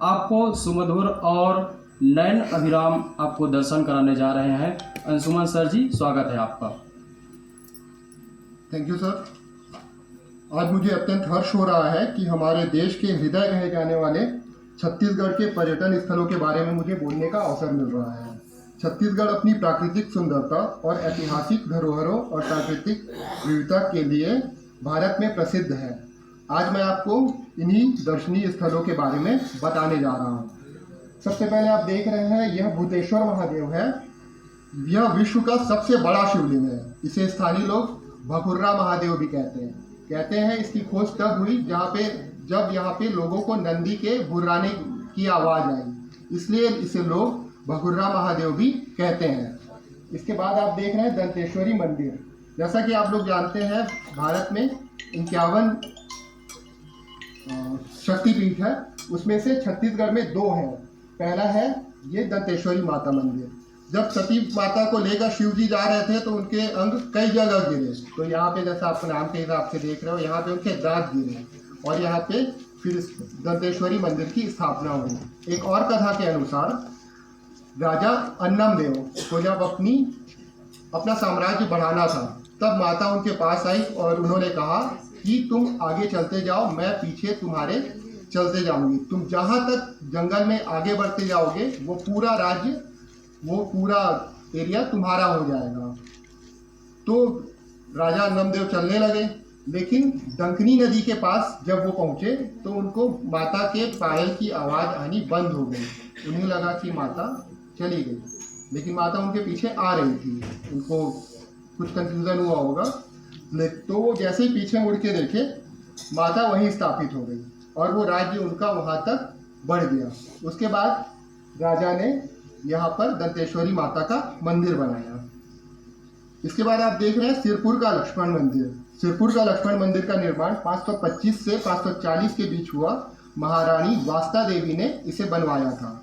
आपको सुमधुर और नयन अभिराम आपको दर्शन कराने जा रहे हैं। अंशुमन सर जी, स्वागत है आपका। Thank you sir. आज मुझे अत्यंत हर्ष हो रहा है कि हमारे देश के हृदय कहे जाने वाले छत्तीसगढ़ के पर्यटन स्थलों के बारे में मुझे बोलने का अवसर मिल रहा है। छत्तीसगढ़ अपनी प्राकृतिक सुंदरता और ऐतिहासिक धरोहरों और प्राकृतिक विविधता के लिए भारत में प्रसिद्ध है। आज मैं आपको इन्हीं दर्शनीय स्थलों के बारे में बताने जा रहा हूँ। सबसे पहले आप देख रहे हैं, यह भूतेश्वर महादेव है। यह विश्व का सबसे बड़ा शिवलिंग है। इसे स्थानीय लोग भकुर्रा महादेव भी कहते हैं। इसकी खोज तब हुई जब यहाँ पे लोगों को नंदी के गुर्राने की आवाज़ आई, इसलिए इसे लोग भकुर्रा महादेव भी कहते हैं। इसके बाद आप देख रहे हैं दंतेश्वरी मंदिर। जैसा कि आप लोग जानते हैं, भारत में 51 शक्तिपीठ है, उसमें से छत्तीसगढ़ में 2 हैं। पहला है ये दंतेश्वरी माता मंदिर। जब सती माता को लेकर शिव जी जा रहे थे तो उनके अंग कई जगह गिरे। तो यहाँ पे जैसा आप नाम के हिसाब से देख रहे हो, यहाँ पे उनके दांत गिरे और यहाँ पे फिर दंतेश्वरी मंदिर की स्थापना हुई। एक और कथा के अनुसार राजा अन्नमदेव को जब अपना साम्राज्य बढ़ाना था, तब माता उनके पास आई और उन्होंने कहा कि तुम आगे चलते जाओ, मैं पीछे तुम्हारे चलते जाऊंगी। तुम जहाँ तक जंगल में आगे बढ़ते जाओगे वो पूरा राज्य, वो पूरा एरिया तुम्हारा हो जाएगा। तो राजा अन्नमदेव चलने लगे, लेकिन डंकनी नदी के पास जब वो पहुँचे तो उनको माता के पायल की आवाज़ आनी बंद हो गई। उन्हें लगा कि माता चली गई, लेकिन माता उनके पीछे आ रही थी। उनको कुछ कंफ्यूजन हुआ होगा, तो वो जैसे ही पीछे मुड़ के देखे, माता वहीं स्थापित हो गई और वो राज्य उनका वहाँ तक बढ़ गया। उसके बाद राजा ने यहाँ पर दंतेश्वरी माता का मंदिर बनाया। इसके बाद आप देख रहे हैं सिरपुर का लक्ष्मण मंदिर। सिरपुर का लक्ष्मण मंदिर का निर्माण 525 से 540 के बीच हुआ। महारानी वास्ता देवी ने इसे बनवाया था।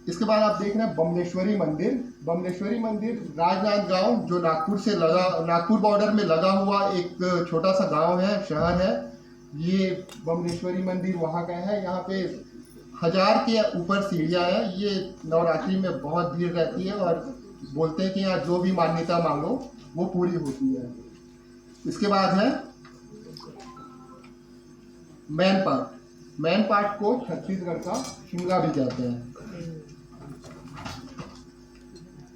इसके बाद आप देख रहे हैं बमलेश्वरी मंदिर। बमलेश्वरी मंदिर राजनांदगांव, जो नागपुर बॉर्डर में लगा हुआ एक छोटा सा गांव है, शहर है। ये बमलेश्वरी मंदिर वहाँ का है। यहाँ पे 1000 के ऊपर सीढ़ियाँ हैं। ये नवरात्रि में बहुत भीड़ रहती है और बोलते हैं कि यहाँ जो भी मान्यता मांगो वो पूरी होती है। इसके बाद है मैन पार्ट को छत्तीसगढ़ का शिमला भी कहते हैं।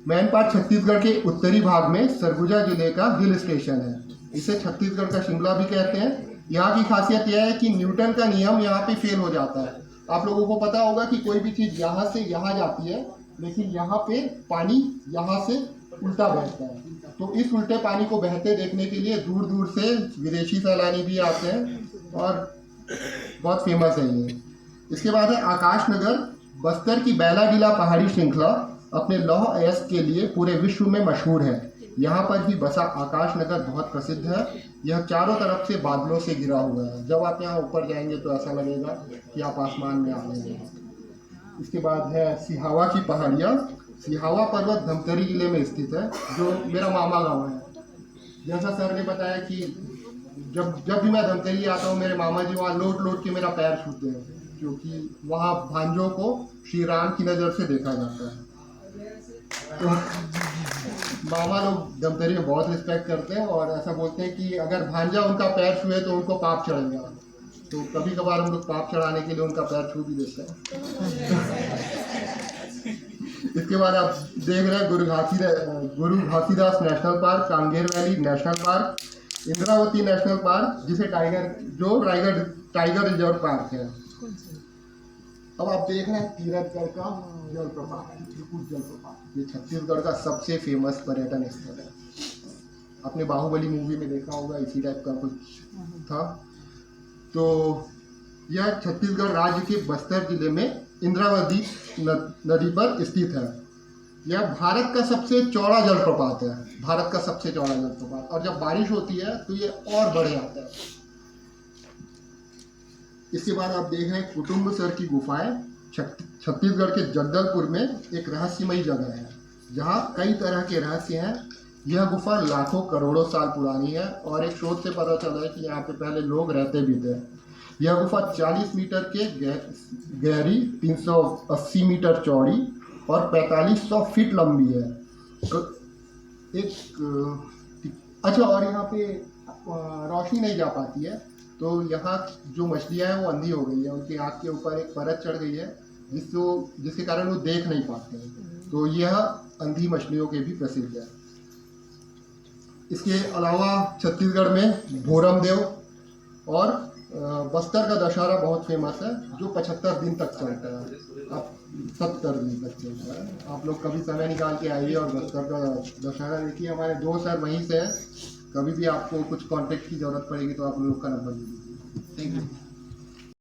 मैन पार्ट छत्तीसगढ़ के उत्तरी भाग में सरगुजा जिले का हिल स्टेशन है। इसे छत्तीसगढ़ का शिमला भी कहते हैं। यहाँ की खासियत यह है कि न्यूटन का नियम यहाँ पे फेल हो जाता है। आप लोगों को पता होगा कि कोई भी चीज़ यहाँ से यहाँ जाती है, लेकिन यहाँ पे पानी यहाँ से उल्टा बहता है। तो इस उल्टे पानी को बहते देखने के लिए दूर दूर से विदेशी सैलानी भी आते हैं और बहुत फेमस है ये। इसके बाद है आकाशनगर। बस्तर की बैलाडीला पहाड़ी श्रृंखला अपने लौह अयस्क के लिए पूरे विश्व में मशहूर है। यहाँ पर भी बसा आकाशनगर बहुत प्रसिद्ध है। यह चारों तरफ से बादलों से घिरा हुआ है। जब आप यहाँ ऊपर जाएंगे तो ऐसा लगेगा कि आप आसमान में आ गए हैं। इसके बाद है सिहावा की पहाड़ियाँ। सिहावा पर्वत धमतरी जिले में स्थित है, जो मेरा मामा गाँव है। जैसा सर ने बताया कि जब भी मैं धमतरी आता हूँ, मेरे मामा जी वहाँ लोट के मेरा पैर छूते हैं, क्योंकि वहाँ भांजों को श्री राम की नज़र से देखा जाता है। तो मामा लोग धमतरी में बहुत रिस्पेक्ट करते हैं और ऐसा बोलते हैं कि अगर भांजा उनका पैर छुए तो उनको पाप चढ़ेगा। तो कभी कभार हम लोग पाप चढ़ाने के लिए उनका पैर छू भी देते हैं। इसके बाद आप देख रहे हैं गुरु Ghasidas national park, Kanger valley national park, Indravati national park, जिसे टाइगर रिजर्व पार्क है। अब आप देख रहे हैं तीरथगढ़ का जलप्रपात, त्रिकुट जलप्रपात। ये छत्तीसगढ़ का सबसे फेमस पर्यटन स्थल है। आपने बाहुबली मूवी में देखा होगा, इसी टाइप का कुछ था। तो यह छत्तीसगढ़ राज्य के बस्तर जिले में इंद्रावती नदी पर स्थित है। यह भारत का सबसे चौड़ा जलप्रपात है, भारत का सबसे चौड़ा जलप्रपात। और जब बारिश होती है तो ये और बढ़ जाता है। इसके बाद आप देख रहे हैं कुटुम्बसर की गुफाएं। छत्तीसगढ़ के जगदलपुर में एक रहस्यमयी जगह है, जहाँ कई तरह के रहस्य हैं। यह गुफा लाखों करोड़ों साल पुरानी है और एक शोध से पता चला है कि यहाँ पे पहले लोग रहते भी थे। यह गुफा 40 मीटर के गहरी, 380 मीटर चौड़ी और 4500 फीट लंबी है। तो अच्छा, और यहाँ पे रोशनी नहीं जा पाती है, तो यहाँ जो मछलियाँ हैं वो अंधी हो गई है, उनकी आँख के ऊपर एक परत चढ़ गई है जिसके कारण वो देख नहीं पाते हैं। तो यह अंधी मछलियों के भी प्रसिद्ध है। इसके अलावा छत्तीसगढ़ में भोरम देव और बस्तर का दशहरा बहुत फेमस है, जो 75 दिन तक चलता है। अब 70 दिन तक चलता है। आप लोग कभी समय निकाल के आइए और बस्तर का दशहरा देखिए। हमारे 2 सर वहीं से हैं, कभी भी आपको कुछ कांटेक्ट की ज़रूरत पड़ेगी तो आप लोग का नंबर ले लीजिए। Thank you.